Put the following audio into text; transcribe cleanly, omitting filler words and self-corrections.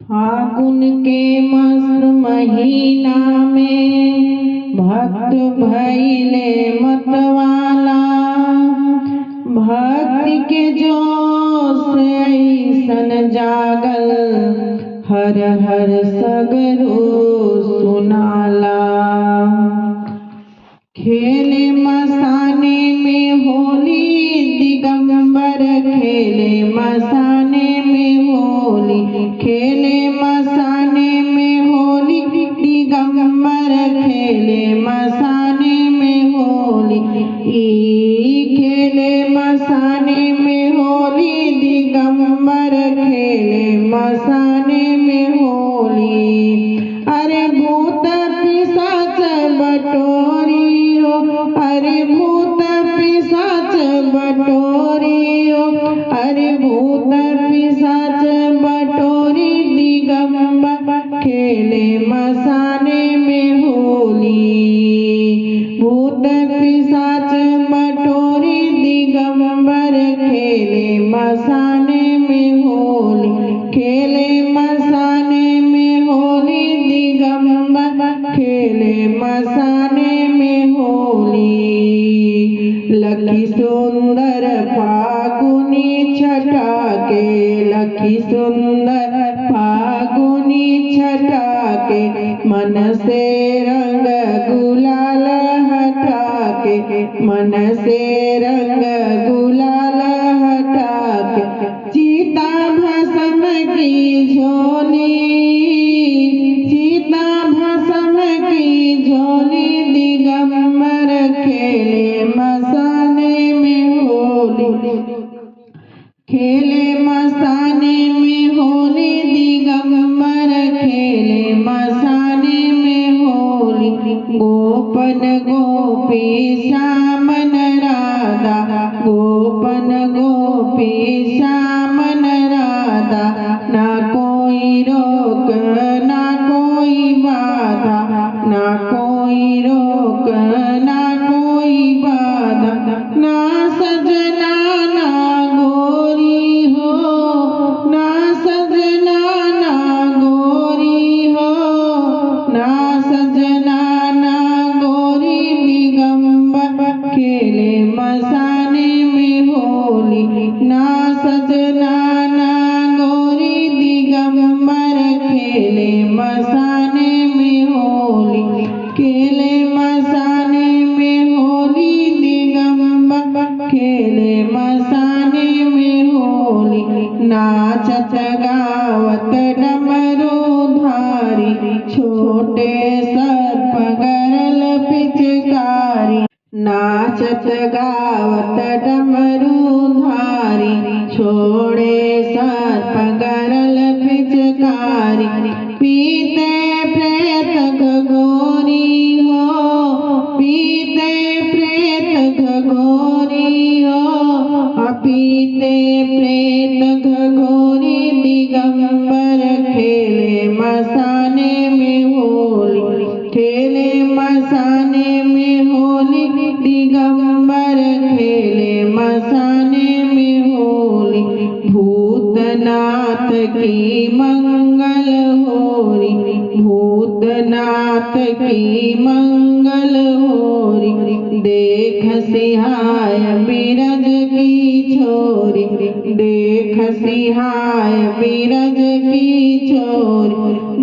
फागुन के मस्त महीना में भक्त भइले मतवाला। भक्ति के जोश ऐसन जागल, हर हर सगरो सुनाला। खेले मसाने में होली दिगंबर, खेले मसाने में होली, खेले मसाने में होली दिगंबर, खेले मसाने में होली। खेले मसाने में होली दिगंबर, खेले मसाने में होली। अरे भूत पिशाच बटोरी हो, अरे भूत पिशाच बटोरी हो, अरे भूत पिशाच बटोरी दिगंबर, खेले मसाने में होली। भूत पिशाच बटोरी दिगंबर, खेले मसाने में होली, खेले मसाने में होली दिगंबर, खेले मसाने में होली। लखी सुंदर फागुनी छटा के, लखी सुंदर फागुनी छटा के, मन से रंग गुलाल हटा के, मन से रंग गुलाल हटा के। सीता भस्म की झोली, सीता भस्म की झोली दिगंबर, खेले मसाने में होली, खेले मसाने में होली दिगंबर, खेले मसाने में होली। गोपन गोपी श्यामन राधा, गोपन गोपी श्यामन राधा, ना कोई रोक ना कोई बाधा, ना कोई रोक ना कोई बाधा। ना सजना ना गोरी हो, ना सजना ना गोरी हो, ना सजना ना गोरी दिगंबर, खेले मसाने में होली। ना सजना ना गोरी दिगंबर, खेले मसाने में होली, खेले मसाने में होली दिगंबर, खेले मसाने में होली। नाचत गावत डमरूधारी, छोटे सर्प गरल पिचकारी। नाचत गावत डमरूधारी, छोड़े सर्प गरल पिचकारी। पीते प्रेत घगोरी हो, पीते प्रेत घगोरी हो, पीते प्रेत घगोरी दिगंबर, खेले मसाने में होली, खेले मसाने में होली दिगंबर, खेले मसाने में होली। भूतनाथ की मंगल होरी, भूतनाथ की मंगल होरी। देख सिहाय बिरज की छोरी, देख सिहाय बिरज की छोरी।